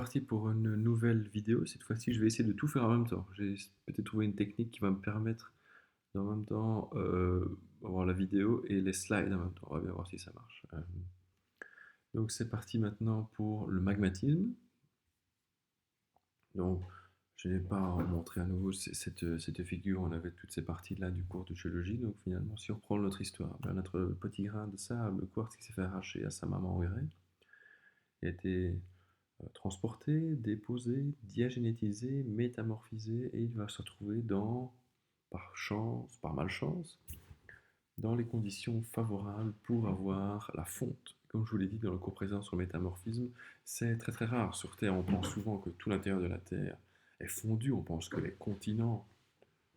Parti pour une nouvelle vidéo. Cette fois-ci, je vais essayer de tout faire en même temps. J'ai peut-être trouvé une technique qui va me permettre d'en même temps avoir la vidéo et les slides en même temps. On va bien voir si ça marche. Donc c'est parti maintenant pour le magmatisme. Donc je n'ai pas montré à nouveau cette figure. On avait toutes ces parties-là du cours de géologie. Donc finalement, si on reprend notre histoire, ben, notre petit grain de sable, quartz qui s'est fait arracher à sa maman en grès, a été transporté, déposé, diagénétisé, métamorphisé, et il va se retrouver par chance, par malchance, dans les conditions favorables pour avoir la fonte. Comme je vous l'ai dit dans le cours présent sur le métamorphisme, c'est très très rare. Sur Terre, on pense souvent que tout l'intérieur de la Terre est fondu, on pense que les continents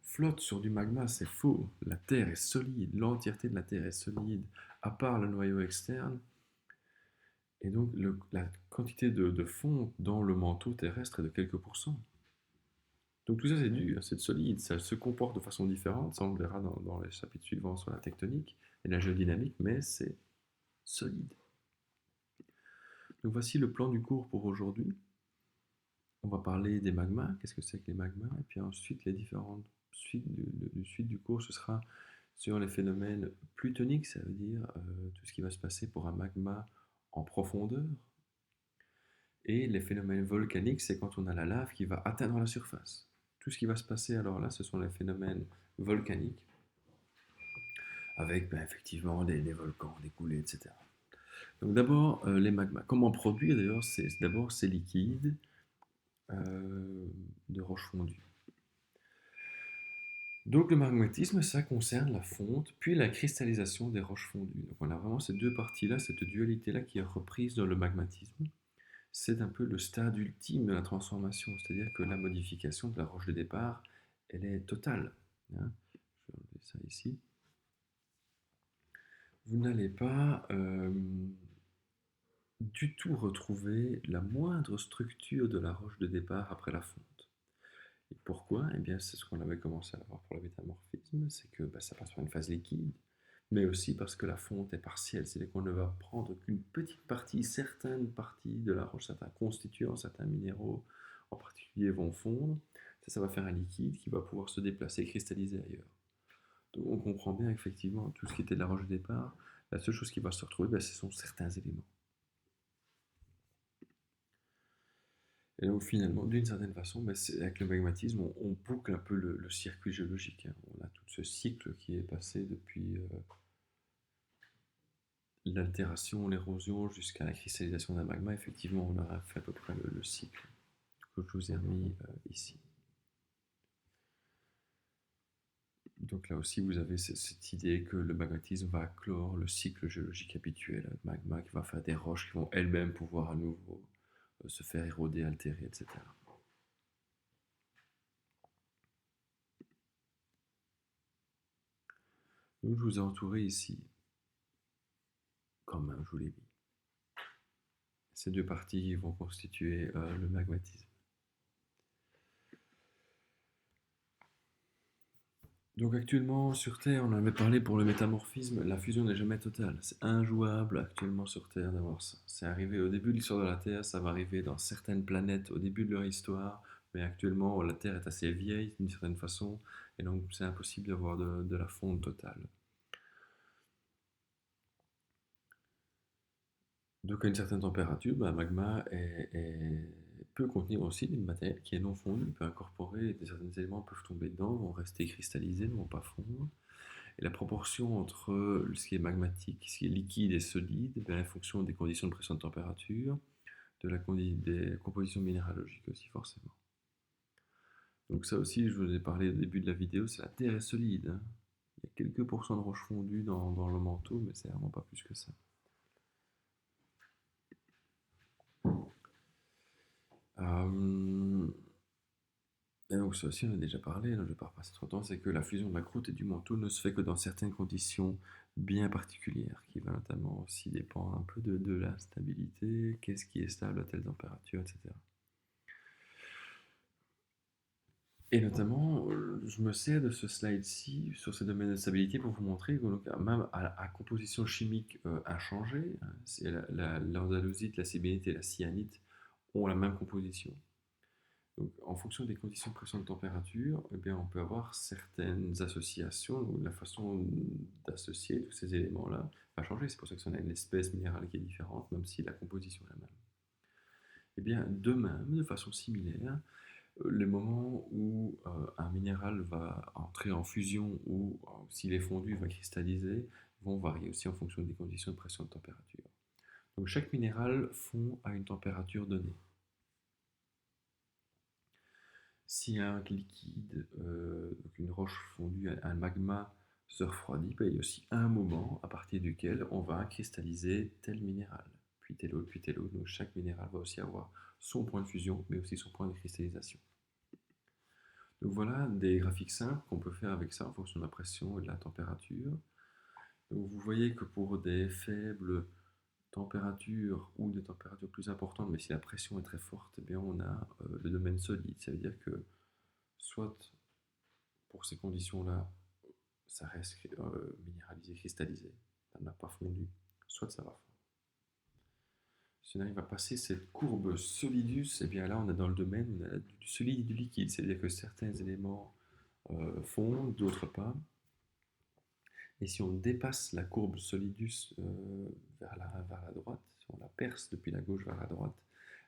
flottent sur du magma, c'est faux. La Terre est solide, l'entièreté de la Terre est solide, à part le noyau externe. Et donc, la quantité de fonte dans le manteau terrestre est de quelques pourcents. Donc tout ça, c'est dur, c'est solide, ça se comporte de façon différente, ça on le verra dans les chapitres suivants sur la tectonique et la géodynamique, mais c'est solide. Donc voici le plan du cours pour aujourd'hui. On va parler des magmas, qu'est-ce que c'est que les magmas, et puis ensuite les différentes suites du cours, ce sera sur les phénomènes plutoniques, ça veut dire tout ce qui va se passer pour un magma en profondeur. Et les phénomènes volcaniques, c'est quand on a la lave qui va atteindre la surface. Tout ce qui va se passer alors là, ce sont les phénomènes volcaniques, avec effectivement des volcans, des coulées, etc. Donc d'abord, les magmas. Comment produire d'ailleurs d'abord ces liquides de roches fondues. Donc le magmatisme, ça concerne la fonte, puis la cristallisation des roches fondues. Donc on a vraiment ces deux parties-là, cette dualité-là qui est reprise dans le magmatisme. C'est un peu le stade ultime de la transformation, c'est-à-dire que la modification de la roche de départ, elle est totale. Hein. Je vais enlever ça ici. Vous n'allez pas du tout retrouver la moindre structure de la roche de départ après la fonte. Et pourquoi? Eh bien, c'est ce qu'on avait commencé à voir pour le métamorphisme, c'est que ça passe par une phase liquide, mais aussi parce que la fonte est partielle, c'est-à-dire qu'on ne va prendre qu'une petite partie, certaines parties de la roche, certains constituants, certains minéraux en particulier vont fondre, ça va faire un liquide qui va pouvoir se déplacer, cristalliser ailleurs. Donc on comprend bien effectivement tout ce qui était de la roche de départ, la seule chose qui va se retrouver, ce sont certains éléments. Et donc finalement, d'une certaine façon, avec le magmatisme, on boucle un peu le circuit géologique. Hein. On a tout ce cycle qui est passé depuis l'altération, l'érosion, jusqu'à la cristallisation d'un magma. Effectivement, on aura fait à peu près le cycle que je vous ai remis ici. Donc là aussi, vous avez cette idée que le magmatisme va clore le cycle géologique habituel. Le magma qui va faire des roches qui vont elles-mêmes pouvoir à nouveau se faire éroder, altérer, etc. Donc je vous ai entouré ici, comme je vous l'ai dit. Ces deux parties vont constituer le magmatisme. Donc actuellement sur Terre, on en avait parlé pour le métamorphisme, la fusion n'est jamais totale. C'est injouable actuellement sur Terre d'avoir ça. C'est arrivé au début de l'histoire de la Terre, ça va arriver dans certaines planètes au début de leur histoire, mais actuellement la Terre est assez vieille d'une certaine façon, et donc c'est impossible d'avoir de la fonte totale. Donc à une certaine température, un magma peut contenir aussi du matériel qui est non fondu, il peut incorporer, certains éléments peuvent tomber dedans, vont rester cristallisés, ne vont pas fondre. Et la proportion entre ce qui est magmatique, ce qui est liquide et solide, en fonction des conditions de pression de température, des compositions minéralogiques aussi forcément. Donc ça aussi, je vous ai parlé au début de la vidéo, c'est la Terre est solide. Hein. Il y a quelques pourcents de roches fondues dans le manteau, mais c'est vraiment pas plus que ça. Et donc ça aussi on a déjà parlé, donc je ne vais pas repasser trop de temps, c'est que la fusion de la croûte et du manteau ne se fait que dans certaines conditions bien particulières, qui va notamment aussi dépendre un peu de la stabilité, qu'est-ce qui est stable à telle température, etc. Et notamment, je me sers de ce slide-ci sur ce domaine de stabilité pour vous montrer que donc, même à composition chimique inchangée, c'est l'andalosite, la sibélite et la cyanite ont la même composition. Donc, en fonction des conditions de pression de température, eh bien, on peut avoir certaines associations, ou la façon d'associer tous ces éléments-là va changer. C'est pour ça que on a une espèce minérale qui est différente, même si la composition est la même. Eh bien, de même, de façon similaire, les moments où un minéral va entrer en fusion ou s'il est fondu, va cristalliser, vont varier aussi en fonction des conditions de pression et de température. Donc chaque minéral fond à une température donnée. Si un liquide, donc une roche fondue, un magma se refroidit, ben, il y a aussi un moment à partir duquel on va cristalliser tel minéral, puis tel autre, puis tel autre. Donc chaque minéral va aussi avoir son point de fusion, mais aussi son point de cristallisation. Donc voilà des graphiques simples qu'on peut faire avec ça en fonction de la pression et de la température. Donc vous voyez que pour des faibles températures ou des températures plus importantes, mais si la pression est très forte, eh bien on a le domaine solide. Ça veut dire que soit pour ces conditions-là, ça reste minéralisé, cristallisé, ça n'a pas fondu, soit ça va fondre. Si on arrive à passer cette courbe solidus, et bien là on est dans le domaine du solide et du liquide, c'est-à-dire que certains éléments fondent, d'autres pas. Et si on dépasse la courbe solidus vers la droite, si on la perce depuis la gauche vers la droite,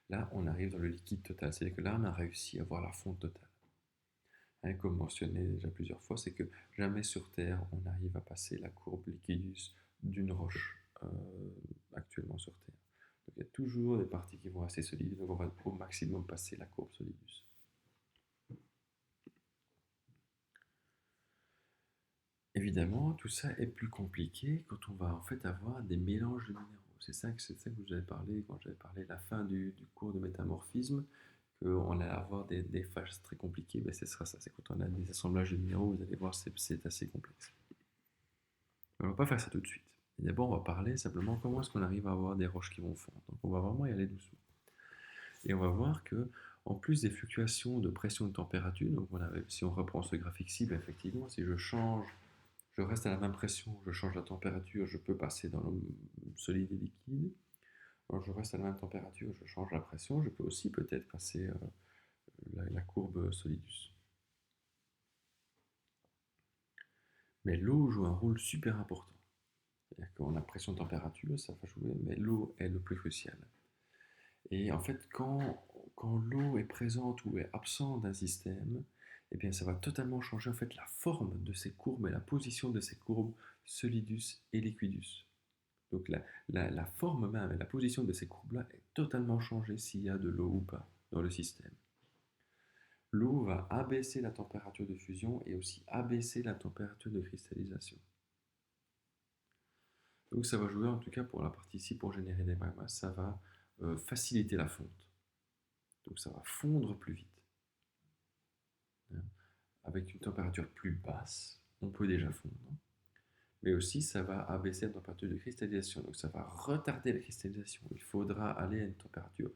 là on arrive dans le liquide total, c'est-à-dire que là on a réussi à avoir la fonte totale. Hein, comme mentionné déjà plusieurs fois, c'est que jamais sur Terre on arrive à passer la courbe liquidus d'une roche actuellement sur Terre. Donc il y a toujours des parties qui vont rester solides, donc on va au maximum passer la courbe solidus. Évidemment, tout ça est plus compliqué quand on va en fait avoir des mélanges de minéraux. C'est ça que vous avez parlé quand j'avais parlé de la fin du cours de métamorphisme, qu'on allait avoir des phases très compliquées. Ben, ce sera ça, c'est quand on a des assemblages de minéraux, vous allez voir, c'est assez complexe. On ne va pas faire ça tout de suite. D'abord, on va parler simplement comment est-ce qu'on arrive à avoir des roches qui vont fondre. Donc on va vraiment y aller doucement. Et on va voir que, en plus des fluctuations de pression et de température, donc voilà, si on reprend ce graphique cible, effectivement, si je reste à la même pression, je change la température, je peux passer dans le solide et liquide. Alors je reste à la même température, je change la pression, je peux aussi peut-être passer la courbe solidus. Mais l'eau joue un rôle super important. C'est-à-dire qu'on a pression-température, ça va jouer, mais l'eau est le plus crucial. Et en fait, quand l'eau est présente ou est absente d'un système, eh bien, ça va totalement changer en fait la forme de ces courbes et la position de ces courbes solidus et liquidus. Donc la forme même et la position de ces courbes-là est totalement changée s'il y a de l'eau ou pas dans le système. L'eau va abaisser la température de fusion et aussi abaisser la température de cristallisation. Donc ça va jouer en tout cas pour la partie ici pour générer des magmas, ça va faciliter la fonte. Donc ça va fondre plus vite. Avec une température plus basse, on peut déjà fondre. Mais aussi, ça va abaisser la température de cristallisation. Donc ça va retarder la cristallisation. Il faudra aller à une température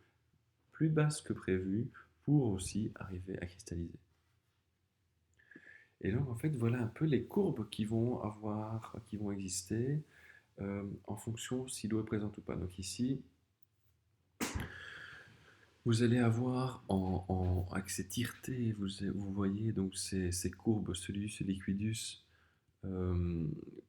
plus basse que prévu pour aussi arriver à cristalliser. Et donc en fait, voilà un peu les courbes qui vont exister en fonction si l'eau est présente ou pas. Donc ici, vous allez avoir avec ces tiretés, vous voyez donc ces courbes solidus et liquidus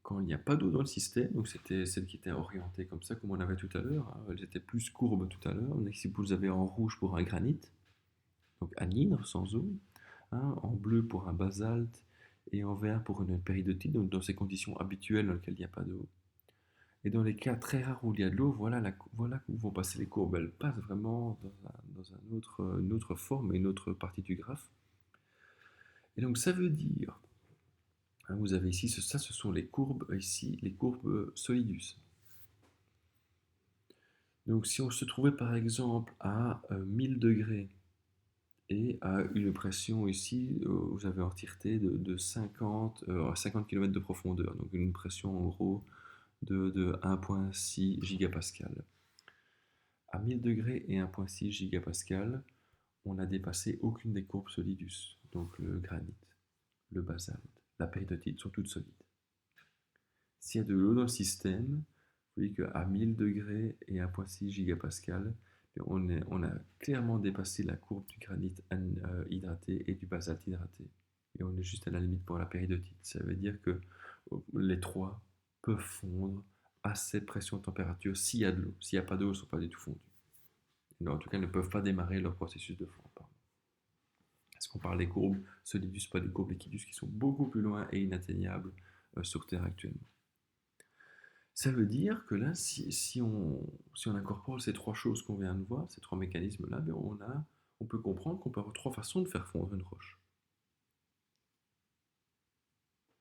quand il n'y a pas d'eau dans le système, donc c'était celle qui était orientée comme ça, comme on avait tout à l'heure, hein, elles étaient plus courbes tout à l'heure. Donc, si vous avez en rouge pour un granit, donc anhydre sans eau, hein, en bleu pour un basalte et en vert pour une péridotite, donc dans ces conditions habituelles dans lesquelles il n'y a pas d'eau. Et dans les cas très rares où il y a de l'eau, voilà où vont passer les courbes. Elles passent vraiment dans une autre forme et une autre partie du graphe. Et donc ça veut dire, hein, vous avez ici, ce sont les courbes, ici, les courbes solidus. Donc si on se trouvait par exemple à 1000 degrés et à une pression ici, vous avez en tireté de 50 km de profondeur, donc une pression en gros de 1,6 gigapascal. À 1000 degrés et 1,6 gigapascal, on n'a dépassé aucune des courbes solidus, donc le granit, le basalte, la péridotite sont toutes solides. S'il y a de l'eau dans le système, vous voyez qu'à 1000 degrés et 1,6 gigapascal, On a clairement dépassé la courbe du granit hydraté et du basalte hydraté. Et on est juste à la limite pour la péridotite. Ça veut dire que les trois peuvent fondre à cette pression-température s'il y a de l'eau. S'il n'y a pas d'eau, ils ne sont pas du tout fondus. En tout cas, ils ne peuvent pas démarrer leur processus de fond. Est-ce qu'on parle des courbes solidus, pas des courbes liquidus, qui sont beaucoup plus loin et inatteignables sur Terre actuellement. Ça veut dire que là, si on incorpore ces trois choses qu'on vient de voir, ces trois mécanismes-là, ben on peut comprendre qu'on peut avoir trois façons de faire fondre une roche.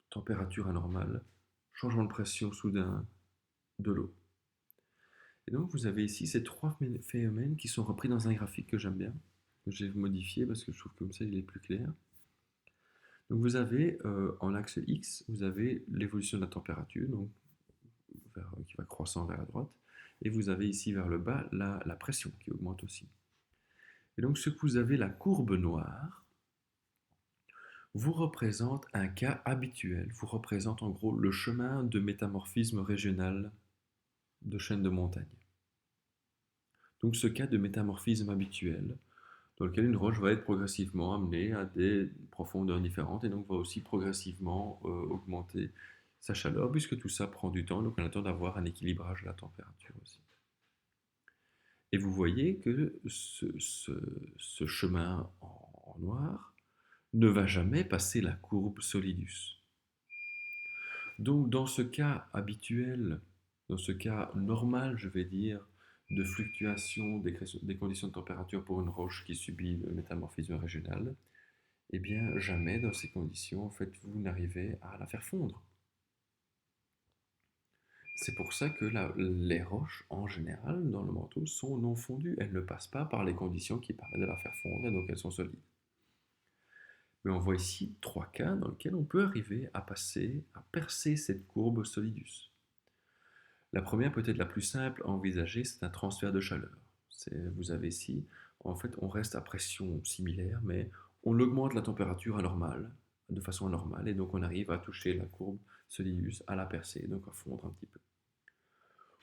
Température anormale, changement de pression soudain, de l'eau. Et donc vous avez ici ces trois phénomènes qui sont repris dans un graphique que j'aime bien, que j'ai modifié parce que je trouve que comme ça il est plus clair. Donc vous avez en axe X, vous avez l'évolution de la température, donc qui va croissant vers la droite, et vous avez ici vers le bas la pression qui augmente aussi. Et donc ce que vous avez, la courbe noire, vous représente un cas habituel, vous représente en gros le chemin de métamorphisme régional de chaînes de montagne. Donc ce cas de métamorphisme habituel, dans lequel une roche va être progressivement amenée à des profondeurs différentes et donc va aussi progressivement augmenter sa chaleur, puisque tout ça prend du temps, donc on attend d'avoir un équilibrage de la température aussi. Et vous voyez que ce chemin en noir ne va jamais passer la courbe solidus. Donc dans ce cas habituel, dans ce cas normal, je vais dire, de fluctuation des conditions de température pour une roche qui subit le métamorphisme régional, eh bien jamais dans ces conditions, en fait, vous n'arrivez à la faire fondre. C'est pour ça que les roches, en général, dans le manteau, sont non fondues. Elles ne passent pas par les conditions qui permettent de la faire fondre, et donc elles sont solides. Mais on voit ici trois cas dans lesquels on peut arriver à percer cette courbe solidus. La première, peut-être la plus simple à envisager, c'est un transfert de chaleur. Vous avez ici, en fait, on reste à pression similaire, mais on augmente la température de façon anormale, et donc on arrive à toucher la courbe solidus, à la percer, donc à fondre un petit peu.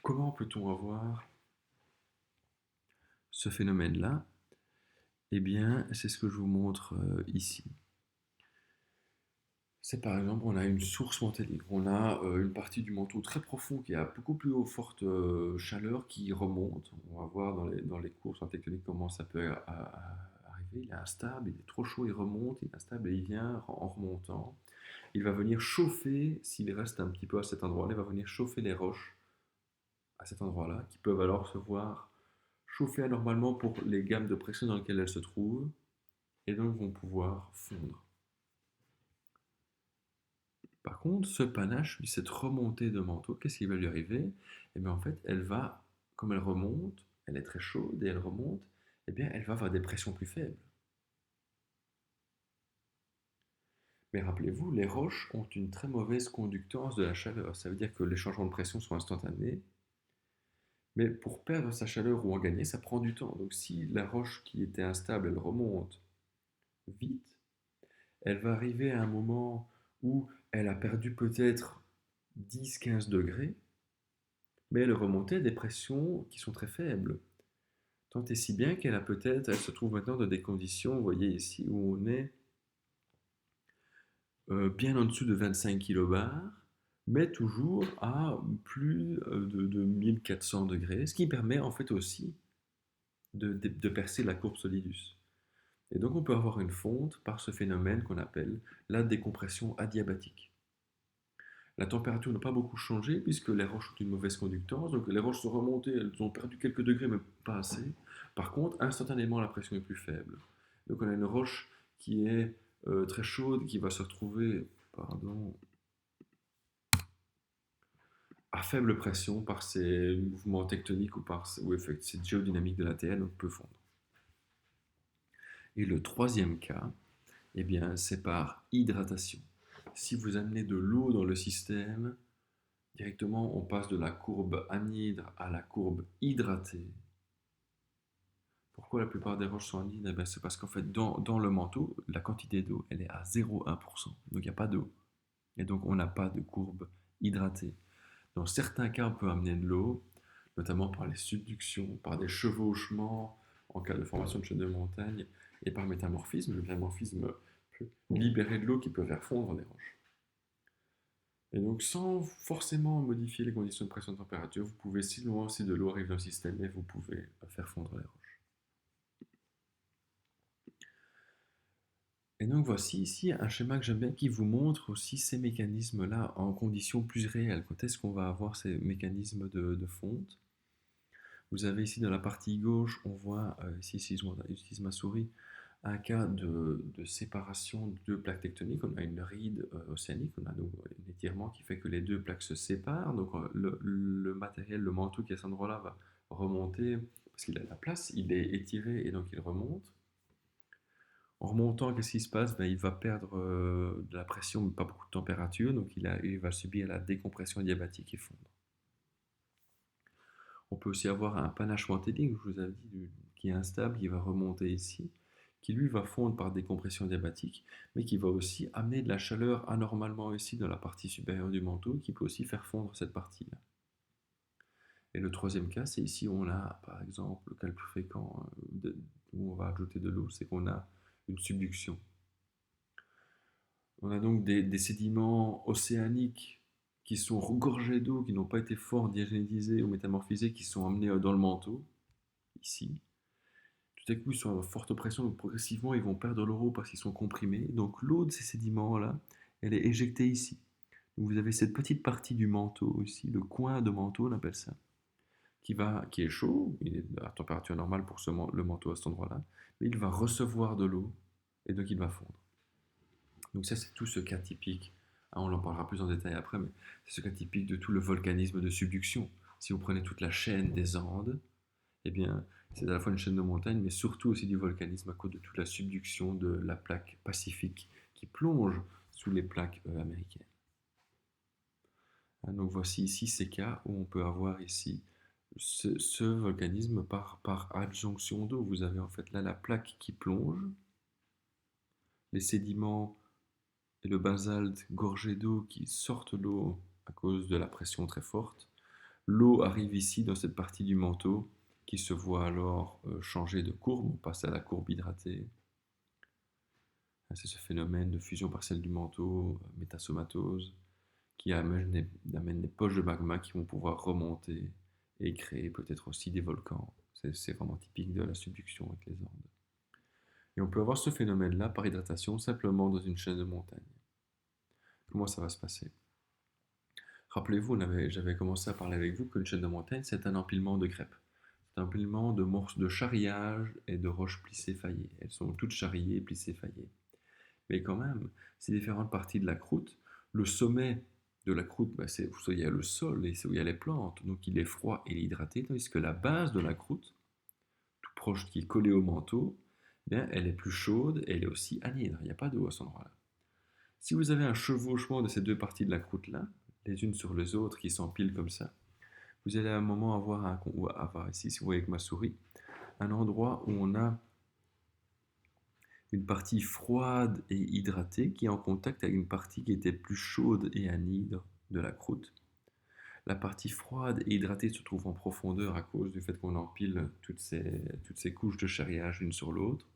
Comment peut-on avoir ce phénomène-là? Eh bien, c'est ce que je vous montre ici. C'est par exemple, on a une source mantélique, on a une partie du manteau très profond qui a beaucoup plus forte chaleur qui remonte. On va voir dans les courses en tectonique comment ça peut arriver. Il est instable, il est trop chaud, il remonte, il est instable et il vient en remontant. Il va venir chauffer, s'il reste un petit peu à cet endroit-là, il va venir chauffer les roches à cet endroit-là, qui peuvent alors se voir chauffer anormalement pour les gammes de pression dans lesquelles elles se trouvent, et donc vont pouvoir fondre. Par contre, ce panache, cette remontée de manteau, qu'est-ce qui va lui arriver? Eh bien, en fait, comme elle remonte, elle est très chaude et elle remonte, eh bien, elle va avoir des pressions plus faibles. Mais rappelez-vous, les roches ont une très mauvaise conductance de la chaleur. Ça veut dire que les changements de pression sont instantanés, mais pour perdre sa chaleur ou en gagner, ça prend du temps. Donc, si la roche qui était instable, elle remonte vite, elle va arriver à un moment où elle a perdu peut-être 10-15 degrés, mais elle remontait des pressions qui sont très faibles. Tant et si bien elle se trouve maintenant dans des conditions, vous voyez ici, où on est bien en dessous de 25 kilobars, mais toujours à plus de 1400 degrés, ce qui permet en fait aussi de percer la courbe solidus. Et donc on peut avoir une fonte par ce phénomène qu'on appelle la décompression adiabatique. La température n'a pas beaucoup changé puisque les roches ont une mauvaise conductance, donc les roches sont remontées, elles ont perdu quelques degrés mais pas assez. Par contre, instantanément la pression est plus faible. Donc on a une roche qui est très chaude, qui va se retrouver à faible pression par ces mouvements tectoniques ou par cette géodynamique de la Terre, donc peut fondre. Et le troisième cas, eh bien, c'est par hydratation. Si vous amenez de l'eau dans le système, directement on passe de la courbe anhydre à la courbe hydratée. Pourquoi la plupart des roches sont anhydres? Eh c'est parce qu'en fait, dans le manteau, la quantité d'eau, elle est à 0,1%. Donc il n'y a pas d'eau. Et donc on n'a pas de courbe hydratée. Dans certains cas, on peut amener de l'eau. notamment par les subductions, par des chevauchements en cas de formation de chaîne de montagne, et par métamorphisme. Le métamorphisme peut libérer de l'eau qui peut faire fondre les roches. Et donc, sans forcément modifier les conditions de pression et de température, vous pouvez, si loin, si de l'eau arrive dans le système, et vous pouvez faire fondre les roches. Et donc voici ici un schéma que j'aime bien qui vous montre aussi ces mécanismes-là en conditions plus réelles. Quand est-ce qu'on va avoir ces mécanismes de fonte? Vous avez ici dans la partie gauche, on voit, ici si j'utilise ma souris, un cas de séparation de deux plaques tectoniques. On a une ride océanique, on a donc un étirement qui fait que les deux plaques se séparent. Donc le matériel, le manteau qui est à cet endroit-là va remonter parce qu'il a la place, il est étiré et donc il remonte. En remontant, qu'est-ce qui se passe? Ben, il va perdre de la pression, mais pas beaucoup de température, donc il va subir la décompression diabatique et fondre. On peut aussi avoir un panache mantélique, je vous avais dit, qui est instable, qui va remonter ici, qui lui va fondre par décompression diabatique, mais qui va aussi amener de la chaleur anormalement ici dans la partie supérieure du manteau, qui peut aussi faire fondre cette partie-là. Et le troisième cas, c'est ici où on a, par exemple, le cas le plus fréquent, où on va ajouter de l'eau, c'est qu'on a une subduction. On a donc des sédiments océaniques qui sont regorgés d'eau, qui n'ont pas été fort diagénisés ou métamorphisés, qui sont amenés dans le manteau, ici. Tout à coup, ils sont à forte pression, donc progressivement, ils vont perdre leur eau parce qu'ils sont comprimés. Donc l'eau de ces sédiments-là, elle est éjectée ici. Donc vous avez cette petite partie du manteau ici, le coin de manteau, on appelle ça, qui est chaud, il est à température normale pour le manteau à cet endroit-là, mais il va recevoir de l'eau et donc il va fondre. Donc ça, c'est tout ce cas typique. Ah, on en parlera plus en détail après, mais c'est ce cas typique de tout le volcanisme de subduction. Si vous prenez toute la chaîne des Andes, eh bien, c'est à la fois une chaîne de montagnes, mais surtout aussi du volcanisme à cause de toute la subduction de la plaque pacifique qui plonge sous les plaques américaines. Donc voici ici ces cas où on peut avoir ici ce volcanisme par adjonction d'eau. Vous avez en fait là la plaque qui plonge, les sédiments et le basalte gorgé d'eau qui sortent l'eau à cause de la pression très forte. L'eau arrive ici dans cette partie du manteau qui se voit alors changer de courbe, on passe à la courbe hydratée. C'est ce phénomène de fusion partielle du manteau, métasomatose, qui amène des poches de magma qui vont pouvoir remonter et créer peut-être aussi des volcans. C'est vraiment typique de la subduction avec les Andes. Et on peut avoir ce phénomène-là par hydratation simplement dans une chaîne de montagne. Comment ça va se passer? Rappelez-vous, j'avais commencé à parler avec vous qu'une chaîne de montagne, c'est un empilement de crêpes. C'est un empilement de morceaux de charriage et de roches plissées faillées. Elles sont toutes charriées, plissées, faillées. Mais quand même, ces différentes parties de la croûte, le sommet de la croûte, c'est où il y a le sol et c'est où il y a les plantes, donc il est froid et hydraté, tandis que la base de la croûte, tout proche qui est collée au manteau, bien, elle est plus chaude et elle est aussi anhydre, il n'y a pas d'eau à cet endroit-là. Si vous avez un chevauchement de ces deux parties de la croûte-là, les unes sur les autres qui s'empilent comme ça, vous allez à un moment avoir ici, si vous voyez avec ma souris, un endroit où on a une partie froide et hydratée qui est en contact avec une partie qui était plus chaude et anhydre de la croûte. La partie froide et hydratée se trouve en profondeur à cause du fait qu'on empile toutes ces couches de charriage l'une sur l'autre.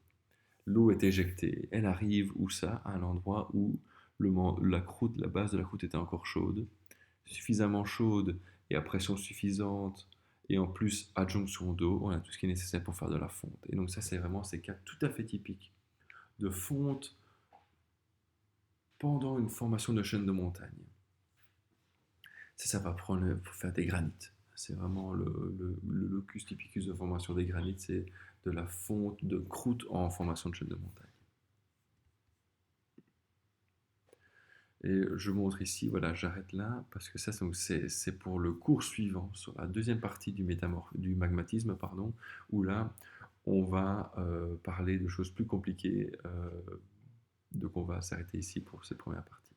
L'eau est éjectée, elle arrive où ça? À un endroit où la base de la croûte était encore chaude, suffisamment chaude et à pression suffisante, et en plus adjonction d'eau, on a tout ce qui est nécessaire pour faire de la fonte. Et donc ça, c'est vraiment ces cas tout à fait typiques de fonte pendant une formation de chaîne de montagne. Ça va prendre pour faire des granites. C'est vraiment le locus typicus de formation des granites, c'est de la fonte de croûte en formation de chaîne de montagne. Et je vous montre ici, voilà, j'arrête là, parce que ça, c'est pour le cours suivant, sur la deuxième partie du magmatisme, pardon, où là, on va parler de choses plus compliquées, donc on va s'arrêter ici pour cette première partie.